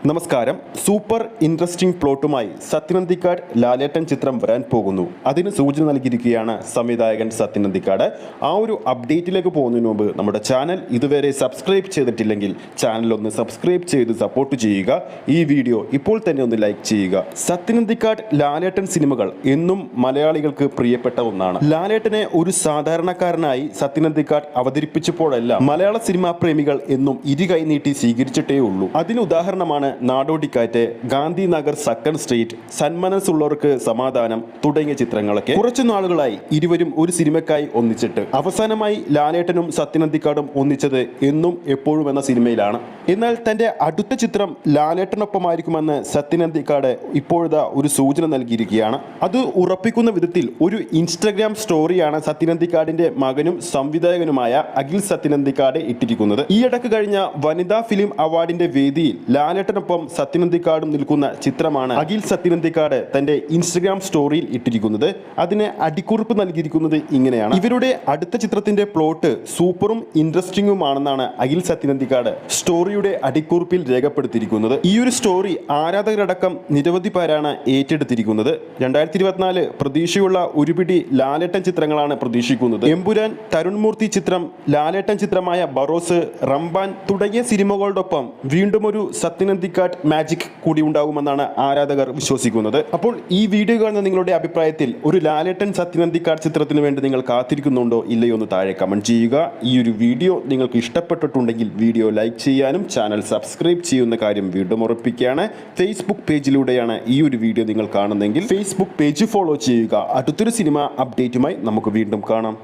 നമസ്കാരം. Super interesting പ്ലോട്ടുമായി Sathyan Anthikad ലാലേട്ടൻ ചിത്രം വരാൻ പോകുന്നു. അതിന് സൂചന നൽകിയിരിക്കുകയാണ് സംവിധായകൻ സത്യൻ അന്തിക്കാട്. ആ ഒരു അപ്ഡേറ്റിലേക്ക് പോകുന്നതിന് മുമ്പ് നമ്മുടെ ചാനൽ ഇതുവരെ സബ്സ്ക്രൈബ് ചെയ്തിട്ടില്ലെങ്കിൽ ചാനൽ ഒന്ന് സബ്സ്ക്രൈബ് ചെയ്ത് സപ്പോർട്ട് ചെയ്യുക. ഈ വീഡിയോ ഇപ്പോൾ തന്നെ ഒന്ന് ലൈക്ക് ചെയ്യുക. സത്യൻ അന്തിക്കാട് ലാലേട്ടൻ സിനിമകൾ എന്നും മലയാളികൾക്ക് പ്രിയപ്പെട്ട ഒന്നാണ്. ലാലേട്ടനെ ഒരു സാധാരണക്കാരനായി സത്യൻ അന്തിക്കാട് അവതരിപ്പിച്ചപ്പോഴെല്ലാം മലയാള സിനിമാ പ്രേമികൾ എന്നും ഇരുകൈ നീട്ടി സ്വീകരിച്ചിട്ടേ ഉള്ളൂ. അതിന് ഉദാഹരണമാണ് നാടോടിക്കാറ്റ്, ഗാന്ധിനഗർ, സെക്കൻഡ് സ്ട്രീറ്റ്, സന്മനസ്സുള്ളവർക്ക് സമാധാനം തുടങ്ങിയ ചിത്രങ്ങളൊക്കെ. കുറച്ചു നാളുകളായി ഇരുവരും ഒരു സിനിമയ്ക്കായി ഒന്നിച്ചിട്ട് അവസാനമായി ലാലേട്ടനും സത്യൻ അന്തിക്കാടും ഒന്നിച്ചത് എന്നും എപ്പോഴും എന്ന സിനിമയിലാണ്. എന്നാൽ തന്റെ അടുത്ത ചിത്രം ലാലേട്ടനൊപ്പമായിരിക്കുമെന്ന് സത്യൻ അന്തിക്കാട് ഇപ്പോഴത്തെ ഒരു സൂചന നൽകിയിരിക്കുകയാണ്. അത് ഉറപ്പിക്കുന്ന വിധത്തിൽ ഒരു ഇൻസ്റ്റഗ്രാം സ്റ്റോറിയാണ് സത്യൻ അന്തിക്കാടിന്റെ മകനും സംവിധായകനുമായ അഖിൽ സത്യൻ അന്തിക്കാട് ഇട്ടിരിക്കുന്നത്. ഈയിടക്ക് കഴിഞ്ഞ വനിതാ ഫിലിം അവാർഡിന്റെ വേദിയിൽ ലാലേട്ടനൊപ്പം സത്യൻ അന്തിക്കാടും നിൽക്കുന്ന ചിത്രമാണ് അഖിൽ സത്യൻ അന്തിക്കാട് തന്റെ ഇൻസ്റ്റഗ്രാം സ്റ്റോറിയിൽ ഇട്ടിരിക്കുന്നത്. അതിന് അടിക്കുറിപ്പ് നൽകിയിരിക്കുന്നത് ഇങ്ങനെയാണ്: ഇവരുടെ അടുത്ത ചിത്രത്തിന്റെ പ്ലോട്ട് സൂപ്പറും ഇൻട്രസ്റ്റിംഗുമാണെന്നാണ് അഖിൽ സത്യൻ അന്തിക്കാട് സ്റ്റോറിയുടെ അടിക്കുറിപ്പിൽ രേഖപ്പെടുത്തിയിരിക്കുന്നത്. ഈ ഒരു സ്റ്റോറി ആരാധകരടക്കം നിരവധി പേരാണ് ഏറ്റെടുത്തിരിക്കുന്നത്. 2024 പ്രതീക്ഷയുള്ള ഒരുപിടി ലാലേട്ടൻ ചിത്രങ്ങളാണ് പ്രതീക്ഷിക്കുന്നത്. എമ്പുരാൻ, തരുൺമൂർത്തി ചിത്രം, ലാലേട്ടൻ ചിത്രമായ ബറോസ്, റംബാൻ തുടങ്ങിയ സിനിമകളോടൊപ്പം വീണ്ടും ഒരു സത്യൻ അന്തിക്കാട് മാജിക് കൂടി ഉണ്ടാകുമെന്നാണ് ആരാധകർ വിശ്വസിക്കുന്നത്. അപ്പോൾ ഈ വീഡിയോ കാണുന്ന നിങ്ങളുടെ അഭിപ്രായത്തിൽ ഒരു ലാലേട്ടൻ സത്യൻ അന്തിക്കാട് ചിത്രത്തിന് വേണ്ടി നിങ്ങൾ കാത്തിരിക്കുന്നുണ്ടോ ഇല്ലയോ എന്ന് താഴെ കമന്റ് ചെയ്യുക. ഈ ഒരു വീഡിയോ നിങ്ങൾക്ക് ഇഷ്ടപ്പെട്ടിട്ടുണ്ടെങ്കിൽ വീഡിയോ ലൈക്ക് ചെയ്യാനും ചാനൽ സബ്സ്ക്രൈബ് ചെയ്യുന്ന കാര്യം വീണ്ടും ഉറപ്പിക്കുകയാണ്. ഫേസ്ബുക്ക് പേജിലൂടെയാണ് ഈ ഒരു വീഡിയോ നിങ്ങൾ കാണുന്നതെങ്കിൽ ഫേസ്ബുക്ക് പേജ് ഫോളോ ചെയ്യുക. അടുത്തൊരു സിനിമ അപ്ഡേറ്റുമായി നമുക്ക് വീണ്ടും കാണാം.